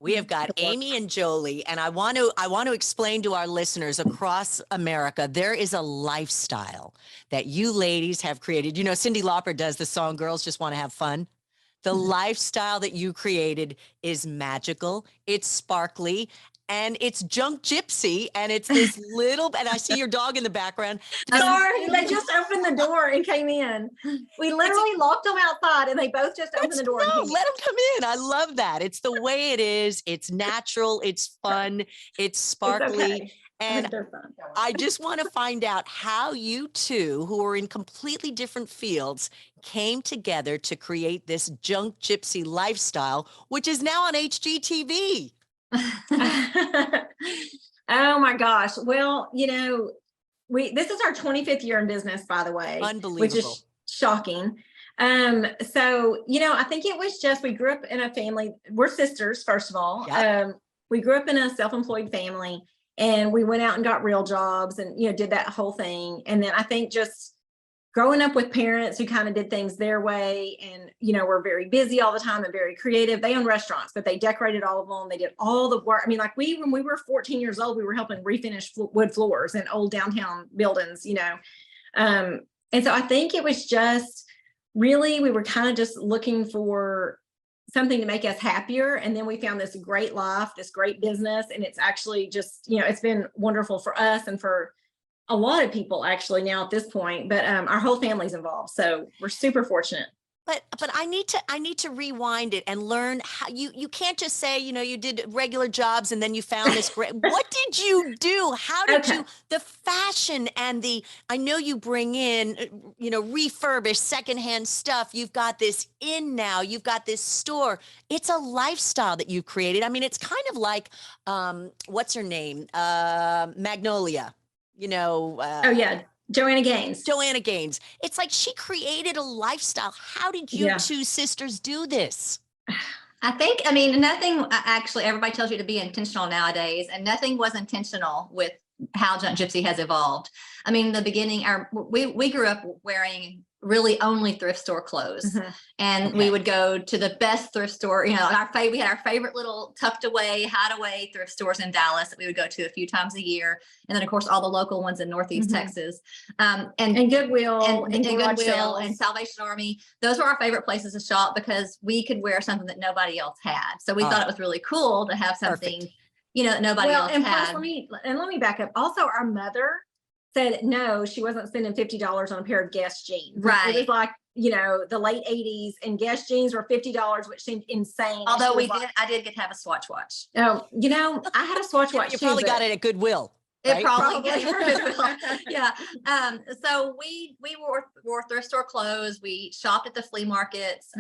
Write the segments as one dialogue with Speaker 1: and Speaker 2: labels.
Speaker 1: We have got Amie and Jolie, and I want to explain to our listeners across America, there is a lifestyle that you ladies have created. You know, Cyndi Lauper does the song Girls Just Want to Have Fun. The lifestyle that you created is magical, it's sparkly, and it's Junk Gypsy, and it's this little, and I see your dog in the background.
Speaker 2: Sorry, they just opened the door and came in. We literally locked them outside and they both just opened the door.
Speaker 1: No, let them come in. I love that. It's the way it is. It's natural. It's fun. It's sparkly.
Speaker 2: Okay.
Speaker 1: And I just want to find out how you two, who are in completely different fields, came together to create this Junk Gypsy lifestyle, which is now on HGTV.
Speaker 2: Oh my gosh. Well, you know, this is our 25th year in business, by the way.
Speaker 1: Unbelievable.
Speaker 2: Which is shocking. So, you know, I think it was just, we grew up in a family, we're sisters, first of all.
Speaker 1: Yep.
Speaker 2: We grew up in a self-employed family, and we went out and got real jobs and, you know, did that whole thing. And then I think just growing up with parents who kind of did things their way and, you know, were very busy all the time and very creative. They own restaurants, but they decorated all of them. They did all the work. I mean, like when we were 14 years old, we were helping refinish wood floors in old downtown buildings, you know. And so I think it was just really, we were kind of just looking for something to make us happier. And then we found this great life, this great business. And it's actually just, you know, it's been wonderful for us and for a lot of people actually now at this point, but our whole family's involved. So we're super fortunate.
Speaker 1: But I need to rewind it and learn how you can't just say, you know, you did regular jobs and then you found this great. What did you do? How did you, the fashion and I know you bring in, you know, refurbished secondhand stuff. You've got this in now, you've got this store. It's a lifestyle that you created. I mean, it's kind of like, what's her name? Magnolia, you know.
Speaker 2: Oh yeah. Joanna Gaines.
Speaker 1: Joanna Gaines. It's like she created a lifestyle. How did you two sisters do this?
Speaker 3: I think, I mean, nothing, actually, everybody tells you to be intentional nowadays, and nothing was intentional with how Junk Gypsy has evolved. I mean, in the beginning, we grew up wearing really only thrift store clothes. And we would go to the best thrift store, you know, we had our favorite little tucked away, hideaway thrift stores in Dallas that we would go to a few times a year. And then of course, all the local ones in Northeast Texas, and
Speaker 2: Goodwill
Speaker 3: and Goodwill and Salvation Army. Those were our favorite places to shop because we could wear something that nobody else had. So we thought it was really cool to have something, you know, that nobody else
Speaker 2: and
Speaker 3: had.
Speaker 2: Plus, let me back up. Also, our mother said no, she wasn't spending $50 on a pair of Guess jeans.
Speaker 3: Right.
Speaker 2: It was like, you know, the late 80s, and Guess jeans were $50, which seemed insane.
Speaker 3: Although I did get to have a Swatch watch.
Speaker 2: Oh, you know, I had a Swatch watch.
Speaker 1: You probably got it at Goodwill.
Speaker 3: It probably Goodwill. Yeah. So we wore thrift store clothes. We shopped at the flea markets.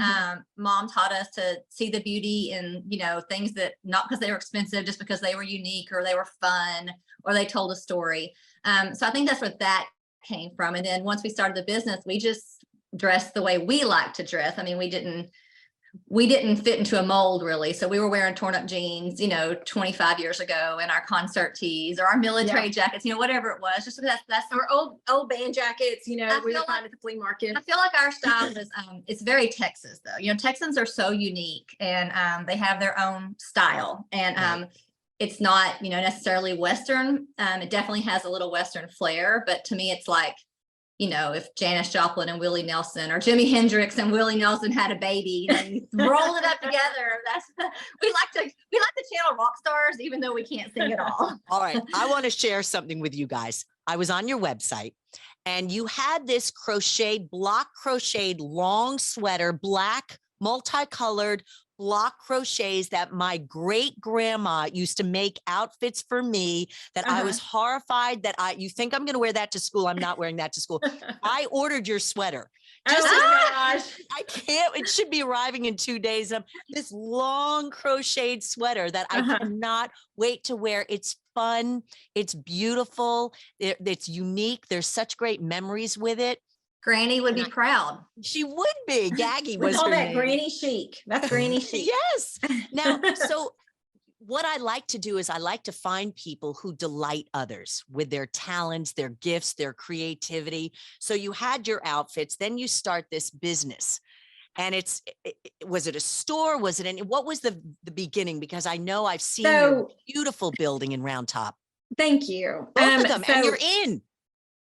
Speaker 3: Mom taught us to see the beauty in, you know, things that not because they were expensive, just because they were unique or they were fun or they told a story. So I think that's where that came from. And then once we started the business, we just dressed the way we like to dress. I mean, we didn't fit into a mold really. So we were wearing torn up jeans, you know, 25 years ago, and our concert tees or our military jackets, you know, whatever it was, just because that's
Speaker 2: our old band jackets, you know, we would find at the flea market.
Speaker 3: I feel like our style is, it's very Texas though. You know, Texans are so unique, and they have their own style, and it's not, you know, necessarily Western. It definitely has a little Western flair, but to me, it's like, you know, if Janis Joplin and Willie Nelson or Jimi Hendrix and Willie Nelson had a baby, you know, you roll it up together. We like to channel rock stars, even though we can't sing at all.
Speaker 1: All right. I want to share something with you guys. I was on your website and you had this block crocheted long sweater, black, multicolored block crochets that my great grandma used to make outfits for me that I was horrified that you think I'm going to wear that to school. I'm not wearing that to school. I ordered your sweater. Just I can't, it should be arriving in 2 days. This long crocheted sweater that I cannot wait to wear. It's fun. It's beautiful. It's unique. There's such great memories with it.
Speaker 3: Granny would be proud.
Speaker 1: She would be. Gaggy was
Speaker 2: we call
Speaker 1: her
Speaker 2: that
Speaker 1: name.
Speaker 2: Granny chic. That's Granny chic.
Speaker 1: Yes. Now, so what I like to do is I like to find people who delight others with their talents, their gifts, their creativity. So you had your outfits, then you start this business. And was it a store? Was it what was the beginning? Because I know I've seen
Speaker 2: So-
Speaker 1: your beautiful building in Round Top.
Speaker 2: Thank you.
Speaker 1: Both of them, and
Speaker 2: so-
Speaker 1: you're in.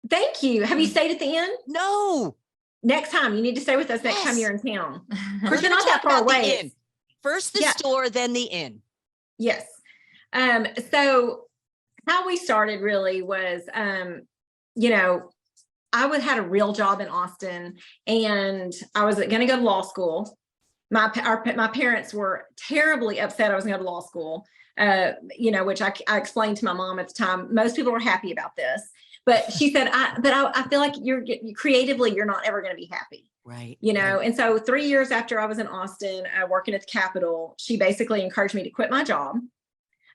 Speaker 2: Thank you. Have you stayed at the inn?
Speaker 1: No.
Speaker 2: Next time, you need to stay with us next time
Speaker 1: Yes.
Speaker 2: you're in town.
Speaker 1: We're
Speaker 2: You're
Speaker 1: going
Speaker 2: not
Speaker 1: to
Speaker 2: that
Speaker 1: talk
Speaker 2: far
Speaker 1: about the
Speaker 2: away.
Speaker 1: inn. First the
Speaker 2: Yeah.
Speaker 1: store, then the inn.
Speaker 2: Yes. So how we started really was, you know, I had a real job in Austin, and I was going to go to law school. My parents were terribly upset I was going to go to law school, you know, which I explained to my mom at the time. Most people were happy about this, but she said, I feel like creatively, you're not ever going to be happy.
Speaker 1: Right.
Speaker 2: You know,
Speaker 1: right.
Speaker 2: and so 3 years after I was in Austin, working at the Capitol, she basically encouraged me to quit my job.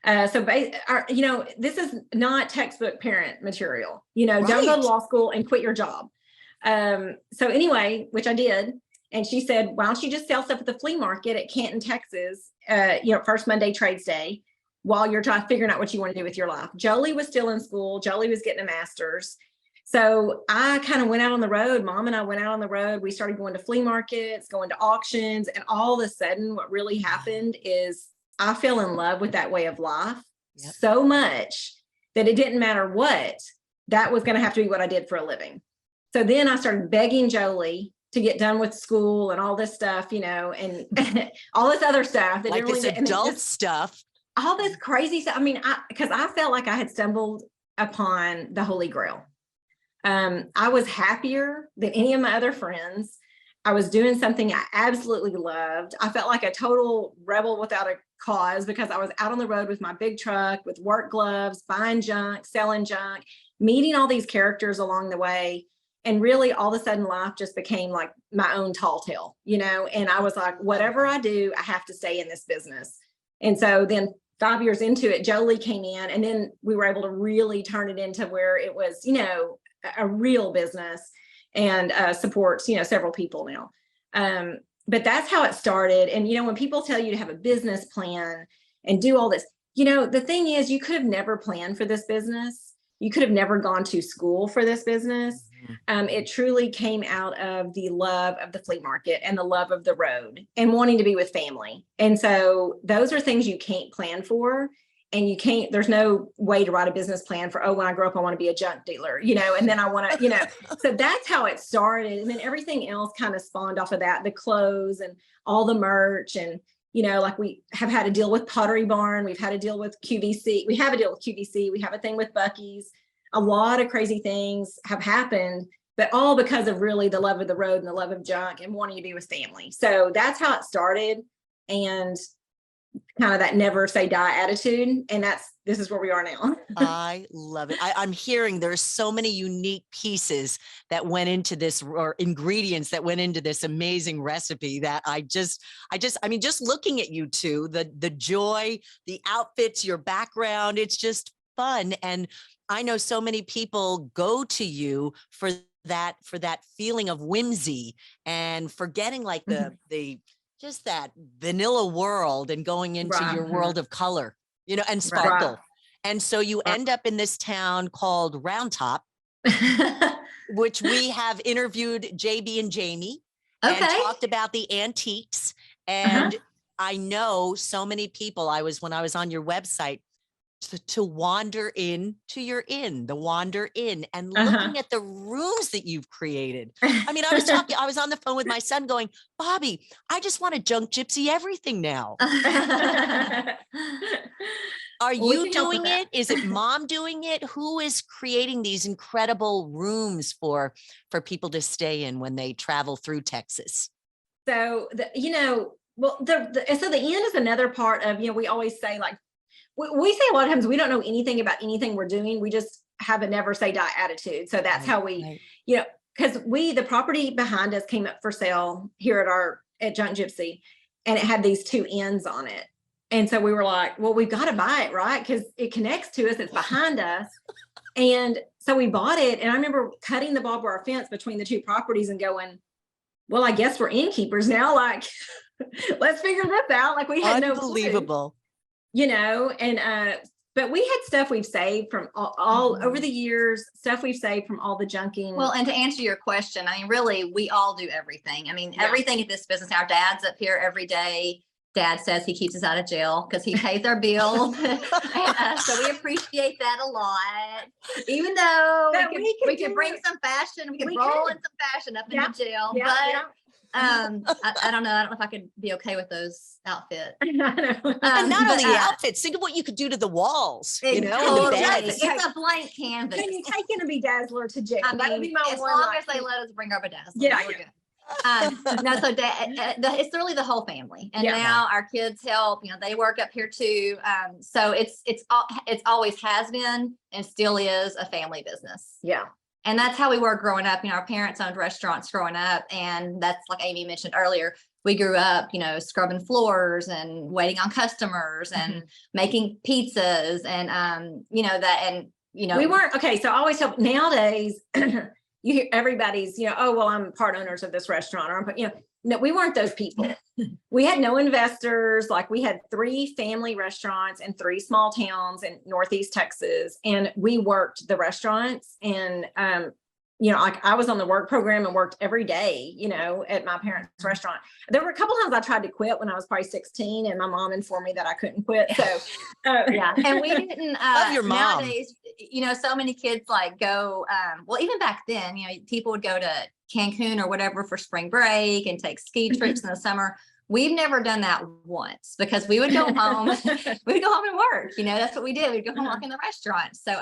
Speaker 2: You know, this is not textbook parent material, you know, don't go to
Speaker 1: Right.
Speaker 2: law school and quit your job. So anyway, which I did. And she said, why don't you just sell stuff at the flea market at Canton, Texas, you know, first Monday trades day, while you're figuring out what you want to do with your life. Jolie was still in school. Jolie was getting a master's. So I kind of went out on the road. Mom and I went out on the road. We started going to flea markets, going to auctions. And all of a sudden, what really happened is I fell in love with that way of life so much that it didn't matter what, that was going to have to be what I did for a living. So then I started begging Jolie to get done with school and all this stuff, you know, and all this other stuff. That
Speaker 1: Like
Speaker 2: didn't
Speaker 1: this
Speaker 2: really,
Speaker 1: adult stuff.
Speaker 2: all this crazy stuff. I mean, because I felt like I had stumbled upon the Holy Grail. I was happier than any of my other friends. I was doing something I absolutely loved. I felt like a total rebel without a cause, because I was out on the road with my big truck, with work gloves, buying junk, selling junk, meeting all these characters along the way. And really, all of a sudden, life just became like my own tall tale, you know? And I was like, whatever I do, I have to stay in this business. And so then 5 years into it, Jolie came in, and then we were able to really turn it into where it was, you know, a real business, and supports, you know, several people now. But that's how it started. And, you know, when people tell you to have a business plan and do all this, you know, the thing is, you could have never planned for this business. You could have never gone to school for this business. It truly came out of the love of the flea market and the love of the road and wanting to be with family. And so those are things you can't plan for. And you can't, there's no way to write a business plan for, oh, when I grow up, I want to be a junk dealer, you know, and then I want to, you know, so that's how it started. And then everything else kind of spawned off of that, the clothes and all the merch. And, you know, like we have had to deal with Pottery Barn. We've had to deal with QVC. We have a deal with QVC. We have a thing with Buc-ee's. A lot of crazy things have happened, but all because of really the love of the road and the love of junk and wanting to be with family. So that's how it started. And kind of that never say die attitude. And this is where we are now.
Speaker 1: I love it. I'm hearing there's so many unique pieces that went into this, or ingredients that went into this amazing recipe, that I mean, just looking at you two, the joy, the outfits, your background, it's just fun. And I know so many people go to you for that feeling of whimsy and forgetting like the just that vanilla world and going into your world of color, you know, and sparkle. And so you end up in this town called Round Top, which we have interviewed JB and Jamie and talked about the antiques. And I know so many people, when I was on your website, to wander into your inn, the Wander Inn, and looking at the rooms that you've created. I mean, I was on the phone with my son going, Bobby, I just want to Junk Gypsy everything now. Are you doing it? Is it mom doing it? Who is creating these incredible rooms for people to stay in when they travel through Texas?
Speaker 2: So, you know, well, so the inn is another part of, you know, we always say, like, we say a lot of times we don't know anything about anything we're doing. We just have a never say die attitude. So that's how we, you know, because the property behind us came up for sale here at Junk Gypsy, and it had these two inns on it. And so we were like, well, we've got to buy it, right? Because it connects to us, it's behind us. And so we bought it. And I remember cutting the barbed wire fence between the two properties and going, well, I guess we're innkeepers now. Like, let's figure this out. Like, we had no clue.
Speaker 1: Unbelievable.
Speaker 2: You know, and But we had stuff we've saved from all over the years, stuff we've saved from all the junking.
Speaker 3: Well, and to answer your question, I mean, really, we all do everything. I mean, everything at this business. Our dad's up here every day. Dad says he keeps us out of jail because he pays our bills. So we appreciate that a lot. Even though we could bring some fashion, we could roll in some fashion up into jail. But I don't know. I don't know if I could be okay with those outfits.
Speaker 1: And not only the outfits, think of what you could do to the walls. You know,
Speaker 3: totally. It's a blank canvas.
Speaker 2: Can you take in a bedazzler to jail?
Speaker 3: I mean, that would be my as long as they let us bring our bedazzler. Yeah. We're good. No, so it's really the whole family, and now our kids help. You know, they work up here too. So it's always has been and still is a family business.
Speaker 2: Yeah.
Speaker 3: And that's how we were growing up. You know, our parents owned restaurants growing up. And that's like Amy mentioned earlier, we grew up, you know, scrubbing floors and waiting on customers and making pizzas and, you know,
Speaker 2: we weren't, okay. So I always help nowadays, you hear everybody's, you know, oh, well, I'm part owners of this restaurant, or, you know, no, we weren't those people. We had no investors. Like, we had 3 family restaurants in 3 small towns in Northeast Texas. And we worked the restaurants, and, you know, like, I was on the work program and worked every day, you know, at my parents' restaurant. There were a couple times I tried to quit when I was probably 16, and my mom informed me that I couldn't quit. So,
Speaker 3: yeah. And we didn't,
Speaker 1: love your mom.
Speaker 3: Nowadays, you know, so many kids like go, well, even back then, you know, people would go to Cancun or whatever for spring break and take ski trips in the summer. We've never done that once, because we would go home, and work, you know, that's what we did. We'd go home, work in the restaurant. So,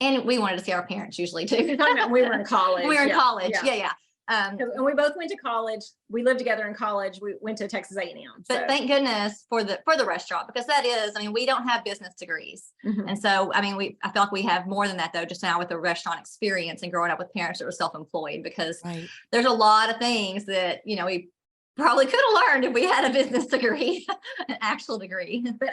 Speaker 3: and we wanted to see our parents usually too.
Speaker 2: We were in college.
Speaker 3: We were in college. Yeah.
Speaker 2: And we both went to college. We lived together in college. We went to Texas A&M.
Speaker 3: But thank goodness for the restaurant, because that is, I mean, we don't have business degrees. And so, I mean, I feel like we have more than that though, just now with the restaurant experience and growing up with parents that were self-employed, because there's a lot of things that, you know, we probably could have learned if we had a business degree, an actual degree.
Speaker 2: But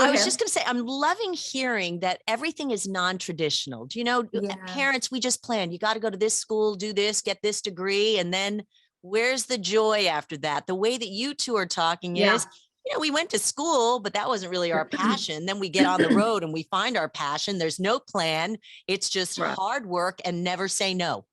Speaker 1: I was just going to say, I'm loving hearing that everything is non-traditional. Do you know, parents, we just plan, you got to go to this school, do this, get this degree. And then where's the joy after that? The way that you two are talking is, you know, we went to school, but that wasn't really our passion. Then we get on the road and we find our passion. There's no plan. It's just hard work and never say no.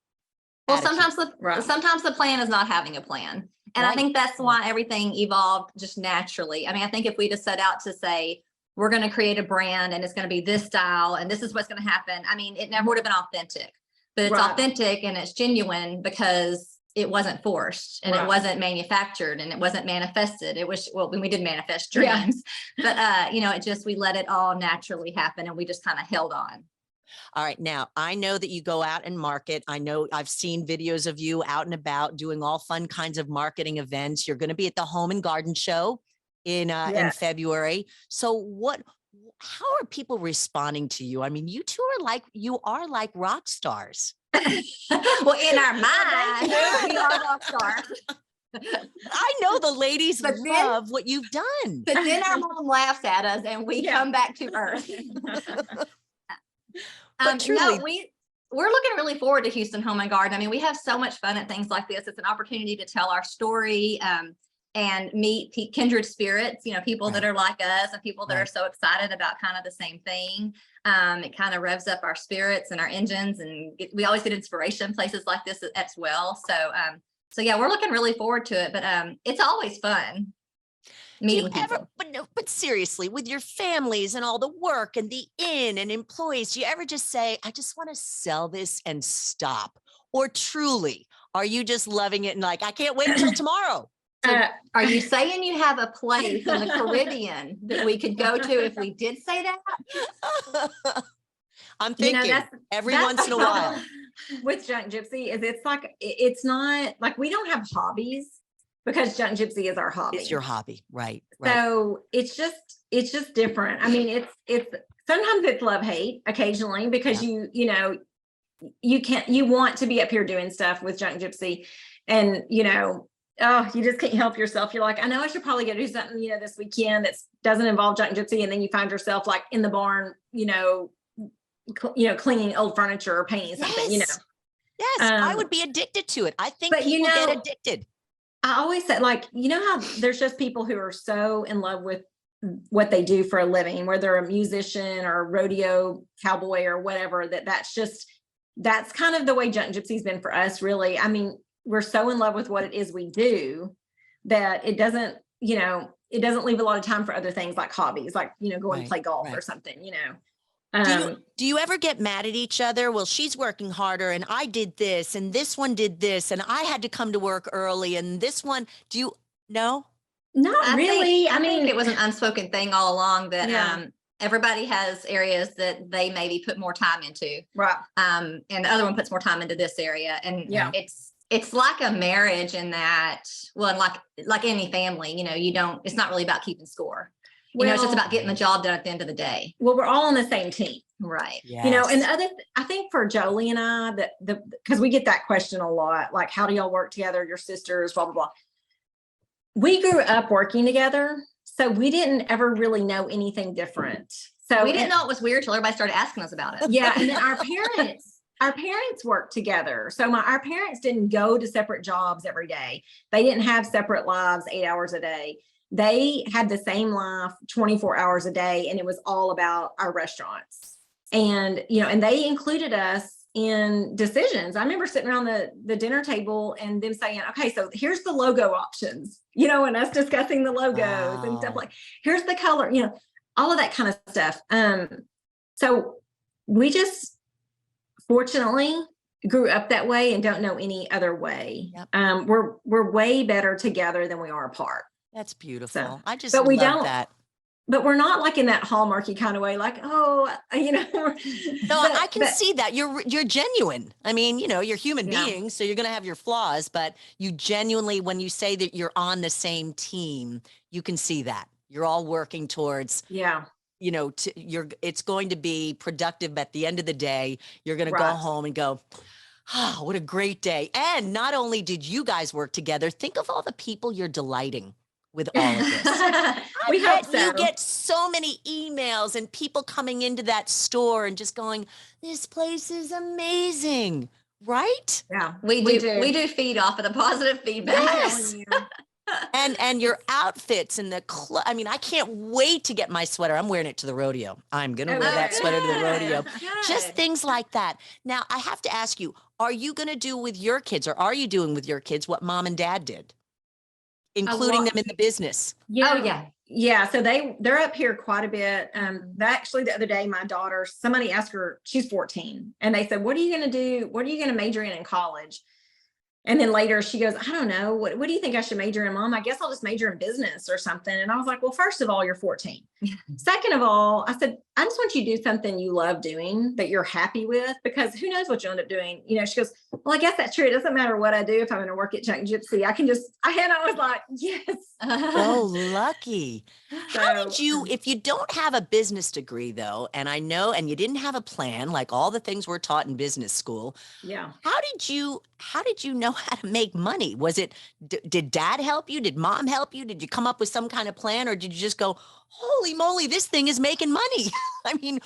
Speaker 3: Well, sometimes the plan is not having a plan. And I think that's why everything evolved just naturally. I mean, I think if we just set out to say, we're going to create a brand and it's going to be this style and this is what's going to happen, I mean, it never would have been authentic, but it's authentic and it's genuine because it wasn't forced and it wasn't manufactured and it wasn't manifested. It was, well, we did manifest dreams, but you know, we let it all naturally happen and we just kind of held on.
Speaker 1: All right. Now, I know that you go out and market. I know I've seen videos of you out and about doing all fun kinds of marketing events. You're going to be at the Home and Garden Show in February. So how are people responding to you? I mean, you two are like rock stars.
Speaker 3: Well, in our mind, we are rock stars.
Speaker 1: I know the ladies love what you've done.
Speaker 3: But then our mom laughs at us and we come back to earth.
Speaker 1: But truly,
Speaker 3: no, we're looking really forward to Houston Home and Garden. I mean, we have so much fun at things like this. It's an opportunity to tell our story and meet kindred spirits, you know, people that are like us and people that are so excited about kind of the same thing. It kind of revs up our spirits and our engines, and we always get inspiration places like this as well. So yeah, we're looking really forward to it, but it's always fun.
Speaker 1: But seriously, with your families and all the work and the inn and employees, do you ever just say, I just want to sell this and stop? Or truly, are you just loving it and like, I can't wait until tomorrow?
Speaker 3: So are you saying you have a place in the Caribbean that we could go to if we did say that?
Speaker 1: I'm thinking every once in a while.
Speaker 2: With Junk Gypsy it's not like we don't have hobbies, because Junk Gypsy is our hobby.
Speaker 1: It's your hobby, right?
Speaker 2: So it's just different. I mean, it's sometimes it's love-hate occasionally, because you want to be up here doing stuff with Junk Gypsy, and you know, you just can't help yourself. You're like, I know I should probably go do something, you know, this weekend that doesn't involve Junk Gypsy, and then you find yourself like in the barn, cleaning old furniture or painting something, you know.
Speaker 1: Yes, I would be addicted to it. I think people get addicted.
Speaker 2: I always say, like, you know how there's just people who are so in love with what they do for a living, whether they're a musician or a rodeo cowboy or whatever, that's kind of the way Junk Gypsy's been for us, really. I mean, we're so in love with what it is we do that it doesn't leave a lot of time for other things like hobbies, like, go and play golf or something,
Speaker 1: Do you ever get mad at each other? Well, she's working harder and I did this and this one did this and I had to come to work early and this one, no?
Speaker 2: Not really.
Speaker 3: I mean, it was an unspoken thing all along that everybody has areas that they maybe put more time into.
Speaker 2: Right.
Speaker 3: And the other one puts more time into this area. And it's like a marriage in that, well, like any family, it's not really about keeping score. It's just about getting the job done at the end of the day.
Speaker 2: Well, we're all on the same team.
Speaker 3: Right.
Speaker 1: Yes.
Speaker 2: And the other, I think for Jolie and I, because we get that question a lot, like, how do y'all work together? Your sisters, blah, blah, blah. We grew up working together, so we didn't ever really know anything different. So
Speaker 3: we didn't know it was weird till everybody started asking us about it.
Speaker 2: Yeah. And then our parents worked together. So our parents didn't go to separate jobs every day. They didn't have separate lives 8 hours a day. They had the same life 24 hours a day, and it was all about our restaurants. And, and they included us in decisions. I remember sitting around the dinner table and them saying, okay, so here's the logo options, and us discussing the logos and stuff like, here's the color, all of that kind of stuff. So we just fortunately grew up that way and don't know any other way. Yep. We're way better together than we are apart.
Speaker 1: That's beautiful. So, I just love that.
Speaker 2: But we're not like in that hallmarky kind of way, like, No,
Speaker 1: I can see that you're genuine. I mean, you're human beings, so you're going to have your flaws, but you genuinely, when you say that you're on the same team, you can see that you're all working towards, it's going to be productive. At the end of the day, you're going to go home and go, oh, what a great day. And not only did you guys work together, think of all the people you're delighting with all of this.
Speaker 2: We hope so.
Speaker 1: You get so many emails and people coming into that store and just going, this place is amazing, right?
Speaker 3: Yeah, we do feed off of the positive feedback.
Speaker 1: Yes. And your outfits and I mean, I can't wait to get my sweater. I'm wearing it to the rodeo. I'm going to wear that sweater to the rodeo. Good. Just things like that. Now, I have to ask you, are you going to do with your kids, or are you doing with your kids what mom and dad did? Including them in the business.
Speaker 2: Yeah. Oh, yeah. Yeah. So they're up here quite a bit. Actually, the other day, my daughter, somebody asked her, she's 14, and they said, what are you going to do? What are you going to major in college? And then later she goes, I don't know. What do you think I should major in, Mom? I guess I'll just major in business or something. And I was like, well, first of all, you're 14. Second of all, I said, I just want you to do something you love doing that you're happy with, because who knows what you'll end up doing. She goes, well, I guess that's true. It doesn't matter what I do. If I'm going to work at Junk Gypsy, I was like, yes.
Speaker 1: Oh, lucky. How did you, if you don't have a business degree though, and I know, and you didn't have a plan, like all the things we're taught in business school. Yeah. How did you know how to make money? Was it, did dad help you? Did mom help you? Did you come up with some kind of plan, or did you just go, holy moly, this thing is making money? I mean,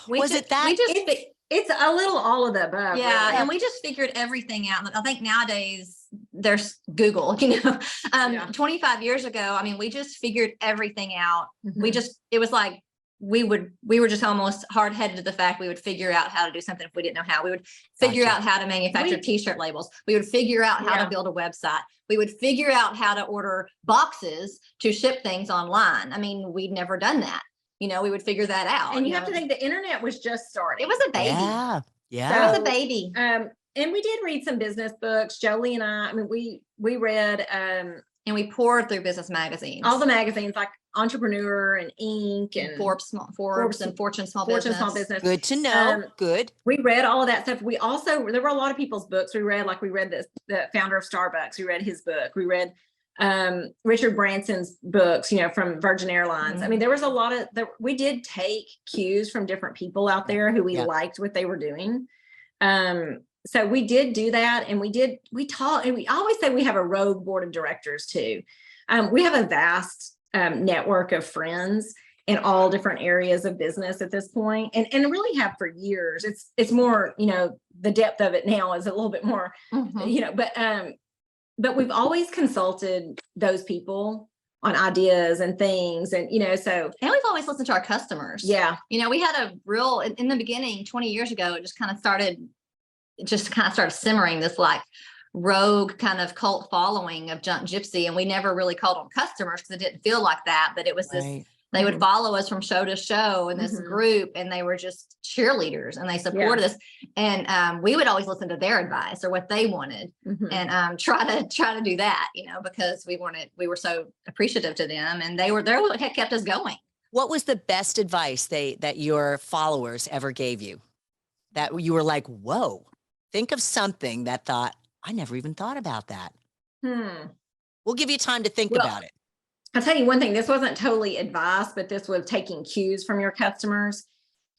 Speaker 2: it's a little all of the above.
Speaker 3: Yeah. Really. And we just figured everything out. I think nowadays there's Google, 25 years ago, I mean, we just figured everything out. Mm-hmm. It was like, we were just almost hard-headed to the fact we would figure out how to do something if we didn't know how. We would figure out how to manufacture t-shirt labels. We would figure out how to build a website. We would figure out how to order boxes to ship things online. I mean, we'd never done that. We would figure that out.
Speaker 2: And you have to think the internet was just starting.
Speaker 3: It was a baby.
Speaker 1: Yeah.
Speaker 3: So, it was a baby.
Speaker 2: And we did read some business books. Jolie and I mean, we read,
Speaker 3: and we poured through business magazines.
Speaker 2: All the magazines like Entrepreneur and Inc. and
Speaker 3: Forbes and Fortune Small Business.
Speaker 1: Good to know. Good.
Speaker 2: We read all of that stuff. There were a lot of people's books we read. Like we read the founder of Starbucks. We read his book. We read Richard Branson's books, from Virgin Airlines. Mm-hmm. I mean, there was a lot of we did take cues from different people out there who we liked what they were doing. So we did do that, and we taught, and we always say we have a rogue board of directors too. We have a vast network of friends in all different areas of business at this point, and really have for years. It's more, the depth of it now is a little bit more, but we've always consulted those people on ideas and things. And, so
Speaker 3: And we've always listened to our customers.
Speaker 2: yeah.
Speaker 3: We had a real, in the beginning, 20 years ago, it just kind of started simmering, this like rogue kind of cult following of Junk Gypsy. And we never really called them customers because it didn't feel like that, but it was this,
Speaker 1: Right.
Speaker 3: they would follow us from show to show in this
Speaker 2: Mhm.
Speaker 3: group, and they were just cheerleaders and they supported us. And we would always listen to their advice or what they wanted,
Speaker 2: Mhm.
Speaker 3: and try to do that, because we were so appreciative to them, and they're what had kept us going.
Speaker 1: What was the best advice that your followers ever gave you that you were like, whoa, think of something that thought, I never even thought about that. We'll give you time to think about it.
Speaker 2: I'll tell you one thing, this wasn't totally advice, but this was taking cues from your customers,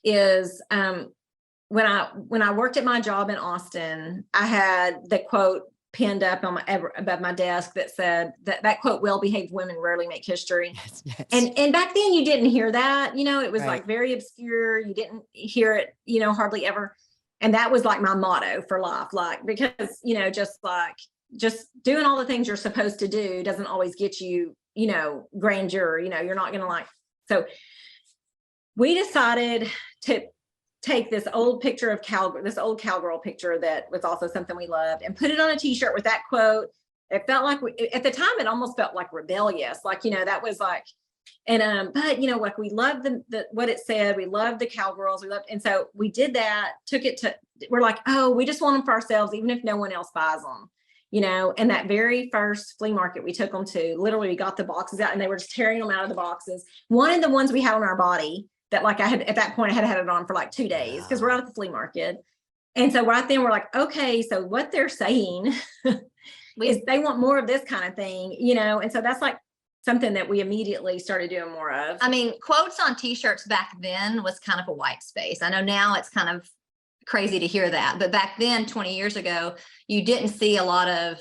Speaker 2: is when I worked at my job in Austin, I had the quote pinned up on above my desk that said that quote, well-behaved women rarely make history.
Speaker 1: Yes, yes.
Speaker 2: And back then you didn't hear that, it was
Speaker 1: Right.
Speaker 2: like very obscure. You didn't hear it, hardly ever. And that was like my motto for life, like, because, just doing all the things you're supposed to do doesn't always get you, grandeur, you're not going to so we decided to take this old picture of this old cowgirl picture that was also something we loved, and put it on a t-shirt with that quote. It felt like at the time, it almost felt like rebellious, like, that was like, and, but like we loved the what it said. We loved the cowgirls. And so we did that, we're like, oh, we just want them for ourselves, even if no one else buys them. And that very first flea market we took them to, literally we got the boxes out and they were just tearing them out of the boxes. One of the ones we had on our body that like I had, at that point I had it on for like 2 days because we're out at the flea market. And so right then we're like, okay, so what they're saying is they want more of this kind of thing, and so that's like something that we immediately started doing more of.
Speaker 3: I mean, quotes on t-shirts back then was kind of a white space. I know now it's kind of crazy to hear that, but back then, 20 years ago, you didn't see a lot of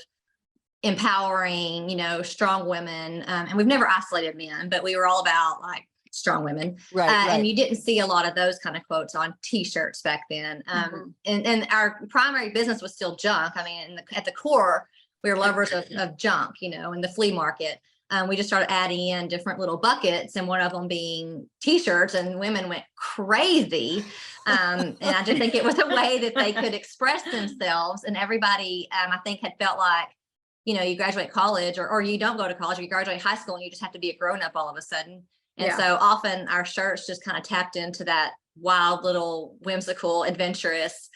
Speaker 3: empowering, strong women. And we've never isolated men, but we were all about like strong women.
Speaker 1: Right, right.
Speaker 3: And you didn't see a lot of those kind of quotes on t-shirts back then. And our primary business was still junk. I mean, at the core, we were lovers of junk, in the flea market. We just started adding in different little buckets, and one of them being t-shirts, and women went crazy. And I just think it was a way that they could express themselves. And everybody, I think, had felt like, you graduate college or you don't go to college, or you graduate high school and you just have to be a grown-up all of a sudden. And so often our shirts just kind of tapped into that wild little whimsical, adventurous,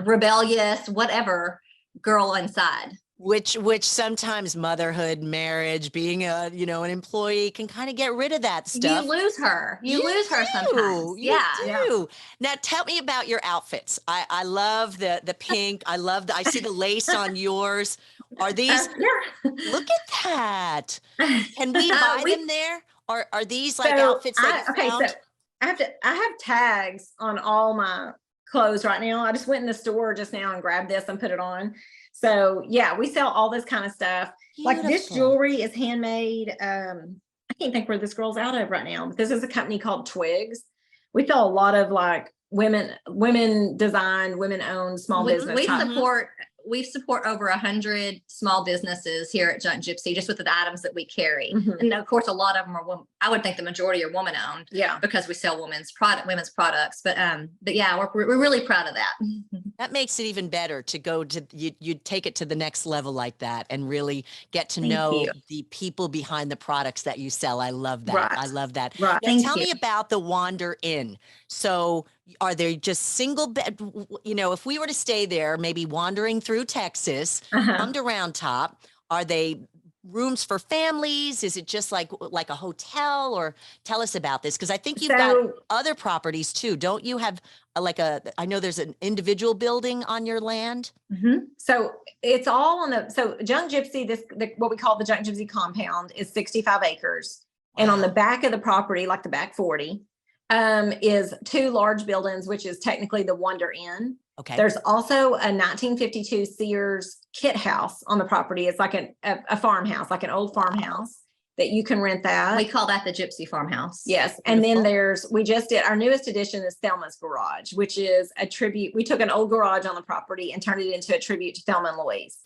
Speaker 3: rebellious, whatever girl inside.
Speaker 1: Which sometimes motherhood, marriage, being an employee can kind of get rid of that stuff.
Speaker 3: You lose her. You lose her sometimes.
Speaker 1: You do. Now tell me about your outfits. I love the pink. I see the lace on yours. Are these, look at that. Can we buy them there? Are these like outfits that you found?
Speaker 2: So I have tags on all my clothes right now. I just went in the store just now and grabbed this and put it on. So yeah, we sell all this kind of stuff. Beautiful. Like this jewelry is handmade. I can't think where this girl's out of right now, but this is a company called Twigs. We sell a lot of like women designed, women owned small business.
Speaker 3: We support over 100 small businesses here at Junk Gypsy, just with the items that we carry. And of course, a lot of them are I would think the majority are woman owned. Yeah, because we sell women's products. But yeah, we're really proud of that.
Speaker 1: That makes it even better to go to you take it to the next level like that and really get to know the people behind the products that you sell. I love that. Right. I love that. Right. Now, tell me about the Wander Inn. So are they just single bed? If we were to stay there, maybe wandering through Texas, come to Round Top, are they rooms for families? Is it just like a hotel? Or tell us about this, because I think you've got other properties too. Don't you have I know there's an individual building on your land?
Speaker 2: So it's all on so Junk Gypsy, what we call the Junk Gypsy compound is 65 acres. Wow. And on the back of the property, like the back 40, is 2 large buildings, which is technically the Wander Inn. Okay. There's also a 1952 Sears kit house on the property. It's like a farmhouse, like an old farmhouse that you can rent that.
Speaker 3: We call that the Gypsy Farmhouse.
Speaker 2: Yes. Beautiful. And then we just did, our newest addition is Thelma's Garage, which is a tribute. We took an old garage on the property and turned it into a tribute to Thelma and Louise.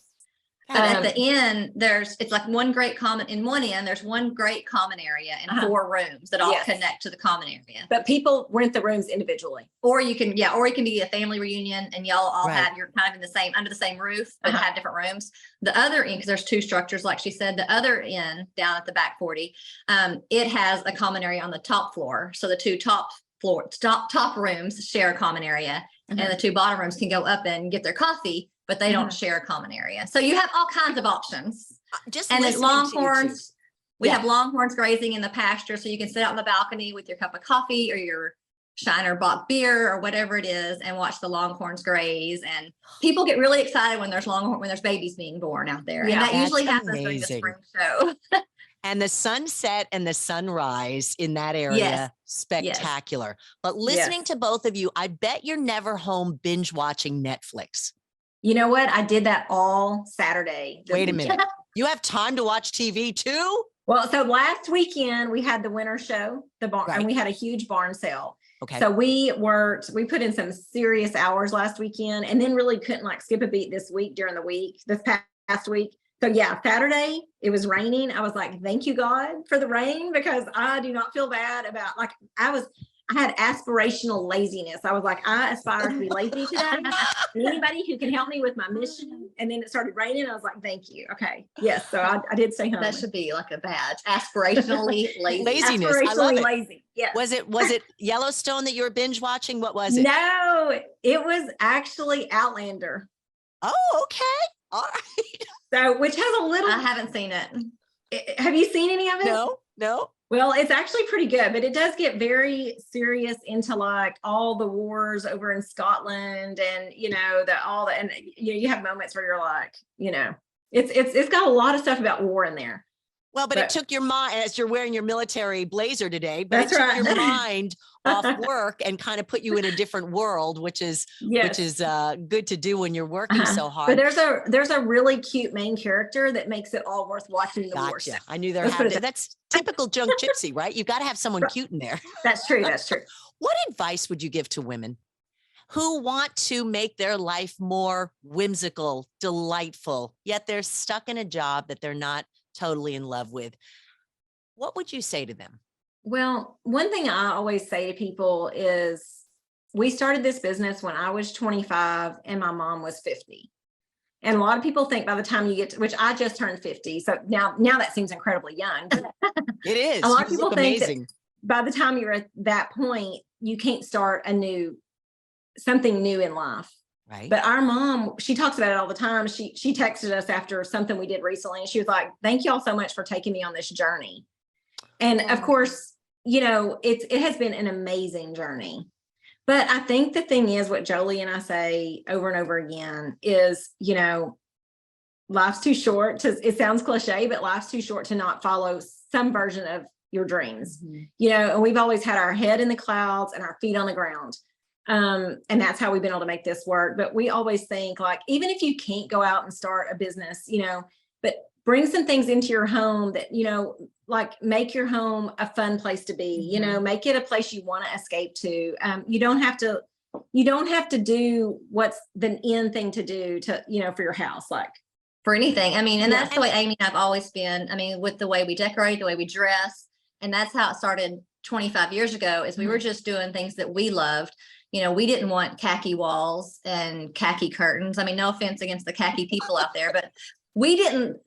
Speaker 3: But at the end, it's like one great common in one end, there's one great common area and 4 rooms that all connect to the common area.
Speaker 2: But people rent the rooms individually.
Speaker 3: Or you can, or it can be a family reunion and y'all all you're kind of in the same, under the same roof, but have different rooms. The other end, because there's 2 structures, like she said, the other end down at the back 40, it has a common area on the top floor. So the 2 top rooms share a common area, and the 2 bottom rooms can go up and get their coffee, but they don't share a common area. So you have all kinds of options. And then Longhorns, we have Longhorns grazing in the pasture. So you can sit out on the balcony with your cup of coffee or your Shiner Bock beer or whatever it is and watch the Longhorns graze. And people get really excited when there's babies being born out there.
Speaker 1: Yeah,
Speaker 3: and that usually happens during the spring show.
Speaker 1: And the sunset and the sunrise in that area, spectacular. But listening to both of you, I bet you're never home binge watching Netflix.
Speaker 2: You know what? I did that all Saturday.
Speaker 1: Wait a minute. You have time to watch TV too?
Speaker 2: Well, so last weekend we had the winter show, the barn, and we had a huge barn sale.
Speaker 1: Okay.
Speaker 2: So we put in some serious hours last weekend and then really couldn't like skip a beat this past week. So yeah, Saturday, it was raining. I was like, thank you God for the rain, because I do not feel bad about I had aspirational laziness. I was like, I aspire to be lazy today. Anybody who can help me with my mission. And then it started raining. I was like, thank you. Okay. Yes. So I did stay home.
Speaker 3: That should be like a badge. Aspirationally lazy.
Speaker 1: Laziness.
Speaker 2: Aspirationally
Speaker 1: I love it.
Speaker 2: lazy. Yeah.
Speaker 1: Was it Yellowstone that you were binge watching? What was it?
Speaker 2: No, it was actually Outlander.
Speaker 1: Oh, okay. All right.
Speaker 2: So, which has a little.
Speaker 3: I haven't seen it.
Speaker 2: Have you seen any of it?
Speaker 1: No.
Speaker 2: Well, it's actually pretty good, but it does get very serious into like all the wars over in Scotland, and and you have moments where you're like, it's got a lot of stuff about war in there.
Speaker 1: Well, but it took your mind, as you're wearing your military blazer today, but
Speaker 2: That's
Speaker 1: it took
Speaker 2: right.
Speaker 1: your mind off work and kind of put you in a different world, which is good to do when you're working so hard.
Speaker 2: But there's a really cute main character that makes it all worth watching the wars.
Speaker 1: I knew there had to. That's typical Junk Gypsy, right? You've got to have someone cute in there.
Speaker 2: That's true. That's true.
Speaker 1: What advice would you give to women who want to make their life more whimsical, delightful, yet they're stuck in a job that they're not totally in love with? What would you say to them?
Speaker 2: Well, one thing I always say to people is we started this business when I was 25 and my mom was 50. And a lot of people think by the time you get to, which I just turned 50. So now that seems incredibly young.
Speaker 1: It is.
Speaker 2: A lot of people think
Speaker 1: amazing.
Speaker 2: that by the time you're at that point, you can't start something new in life.
Speaker 1: Right.
Speaker 2: But our mom, she talks about it all the time. She texted us after something we did recently, and she was like, thank you all so much for taking me on this journey. And of course, it has been an amazing journey. But I think the thing is, what Jolie and I say over and over again is, life's too short it sounds cliche, but life's too short to not follow some version of your dreams. Mm-hmm. And we've always had our head in the clouds and our feet on the ground. And that's how we've been able to make this work. But we always think, like, even if you can't go out and start a business, but bring some things into your home that, like make your home a fun place to be, make it a place you want to escape to. You don't have to do what's the end thing to do for your house, like
Speaker 3: for anything. I mean, and that's the way Amy and I've always been. I mean, with the way we decorate, the way we dress, and that's how it started 25 years ago, is we were just doing things that we loved. We didn't want khaki walls and khaki curtains. I mean, no offense against the khaki people out there, but we didn't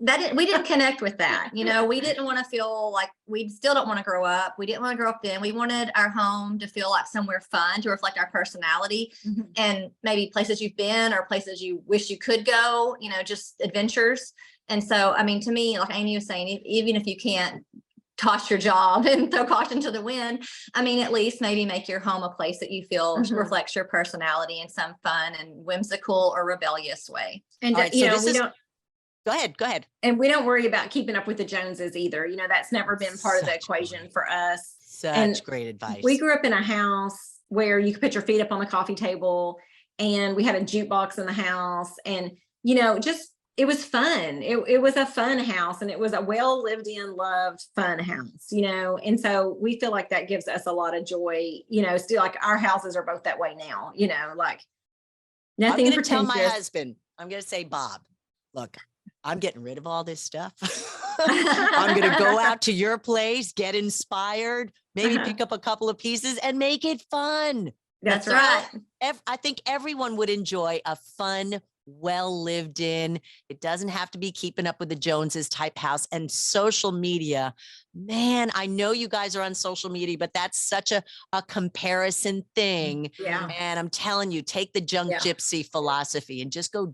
Speaker 3: connect with that. We didn't want to feel like, we still don't want to grow up. We didn't want to grow up then. We wanted our home to feel like somewhere fun, to reflect our personality, and maybe places you've been or places you wish you could go, just adventures. And so, I mean, to me, like Amy was saying, even if you can't toss your job and throw caution to the wind, I mean, at least maybe make your home a place that you feel reflects your personality in some fun and whimsical or rebellious way.
Speaker 2: And
Speaker 1: right, so Go ahead.
Speaker 2: And we don't worry about keeping up with the Joneses either. That's never been part of the equation for us.
Speaker 1: Such great advice.
Speaker 2: We grew up in a house where you could put your feet up on the coffee table, and we had a jukebox in the house, and it was fun. It was a fun house, and it was a well lived in, loved, fun house, and so we feel like that gives us a lot of joy, still, like our houses are both that way now, like nothing
Speaker 1: I'm going to
Speaker 2: pretentious.
Speaker 1: tell my husband, I'm going to say, Bob, look, I'm getting rid of all this stuff. I'm going to go out to your place, get inspired, maybe pick up a couple of pieces and make it fun.
Speaker 2: That's
Speaker 3: right.
Speaker 1: I think everyone would enjoy a fun, well lived in. It doesn't have to be keeping up with the Joneses type house. And social media, man, I know you guys are on social media, but that's such a comparison thing.
Speaker 2: Yeah.
Speaker 1: And I'm telling you, take the Junk Gypsy philosophy and just go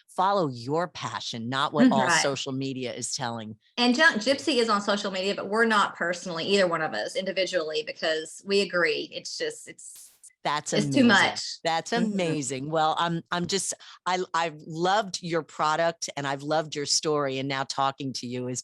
Speaker 1: follow your passion, not what all
Speaker 3: Right.
Speaker 1: social media is telling.
Speaker 3: And Junk Gypsy is on social media, but we're not personally, either one of us individually, because we agree. It's
Speaker 1: That's
Speaker 3: it's
Speaker 1: amazing.
Speaker 3: too much.
Speaker 1: That's amazing. Well, I've loved your product and I've loved your story. And now talking to you is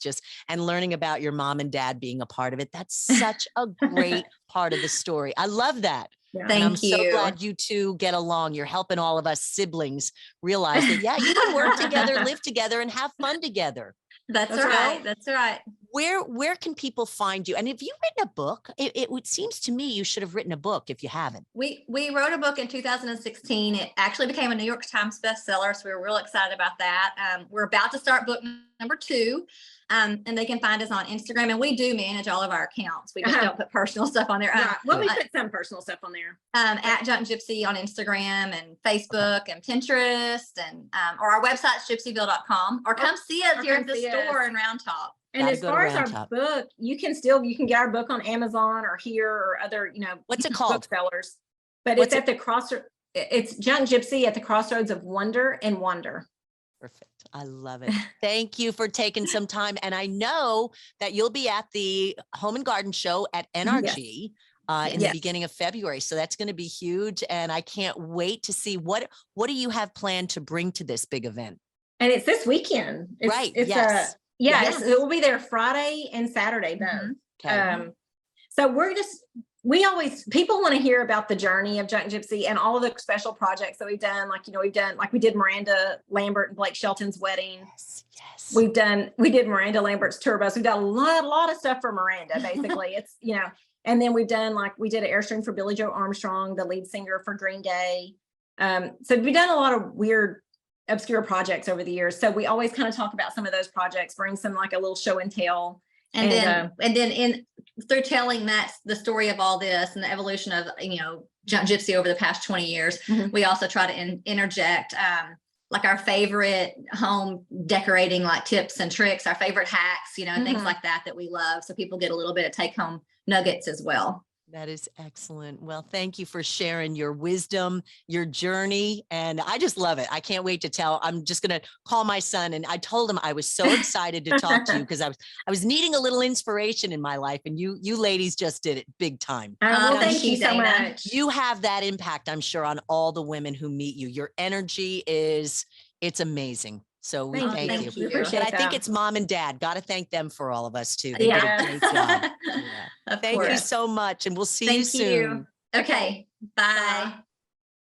Speaker 1: and learning about your mom and dad being a part of it. That's such a great part of the story. I love that.
Speaker 2: Yeah.
Speaker 3: Thank
Speaker 1: I'm
Speaker 3: you.
Speaker 1: so glad you two get along. You're helping all of us siblings realize that, yeah, you can work together, live together, and have fun together.
Speaker 3: That's
Speaker 2: That's
Speaker 3: right.
Speaker 2: right.
Speaker 3: That's right.
Speaker 1: Where can people find you? And have you written a book? It seems to me you should have written a book if you haven't.
Speaker 3: We wrote a book in 2016. It actually became a New York Times bestseller, so we were real excited about that. We're about to start book number 2, and they can find us on Instagram. And we do manage all of our accounts. We just don't put personal stuff on there.
Speaker 2: Right. Well, we put some personal stuff on there.
Speaker 3: At Junk Gypsy on Instagram and Facebook and Pinterest, and or our website's gypsyville.com, or come see us here at the store in Round Top.
Speaker 2: And
Speaker 1: Gotta
Speaker 2: as
Speaker 1: go to
Speaker 2: far as
Speaker 1: Round
Speaker 2: our
Speaker 1: Top.
Speaker 2: book, you can get our book on Amazon or here or other,
Speaker 1: What's it called?
Speaker 2: booksellers. But
Speaker 1: What's
Speaker 2: it's at the crossroads. It's Junk Gypsy at the crossroads of wonder and wonder.
Speaker 1: Perfect. I love it. Thank you for taking some time. And I know that you'll be at the Home and Garden Show at NRG in the beginning of February. So that's going to be huge. And I can't wait to see what do you have planned to bring to this big event?
Speaker 2: And it's this weekend.
Speaker 1: Right. Yes.
Speaker 2: Yes. It will be there Friday and Saturday though.
Speaker 1: Okay.
Speaker 2: So people want to hear about the journey of Junk Gypsy and all of the special projects that we've done. We did Miranda Lambert and Blake Shelton's wedding.
Speaker 1: Yes.
Speaker 2: We did Miranda Lambert's tour bus. We've done a lot of stuff for Miranda, basically. And then we did an Airstream for Billie Joe Armstrong, the lead singer for Green Day. So we've done a lot of weird, obscure projects over the years. So we always kind of talk about some of those projects, bring some like a little show and tell.
Speaker 3: And then through telling the story of all this and the evolution of, Junk Gypsy over the past 20 years, we also try to interject like our favorite home decorating, like tips and tricks, our favorite hacks, things like that we love. So people get a little bit of take home nuggets as well.
Speaker 1: That is excellent. Well, thank you for sharing your wisdom, your journey. And I just love it. I can't wait to tell. I'm just going to call my son. And I told him I was so excited to talk to you because I was needing a little inspiration in my life. And you ladies just did it big time.
Speaker 2: Thank you so much.
Speaker 1: You have that impact, I'm sure, on all the women who meet you. Your energy it's amazing. So we thank you.
Speaker 2: And
Speaker 1: I think it's mom and dad. Got to thank them for all of us too. They did
Speaker 2: Yeah.
Speaker 1: a great job.
Speaker 3: Of
Speaker 1: Thank you
Speaker 3: course.
Speaker 1: so much. And we'll see you
Speaker 3: Thank
Speaker 1: soon.
Speaker 3: you. Okay. Bye.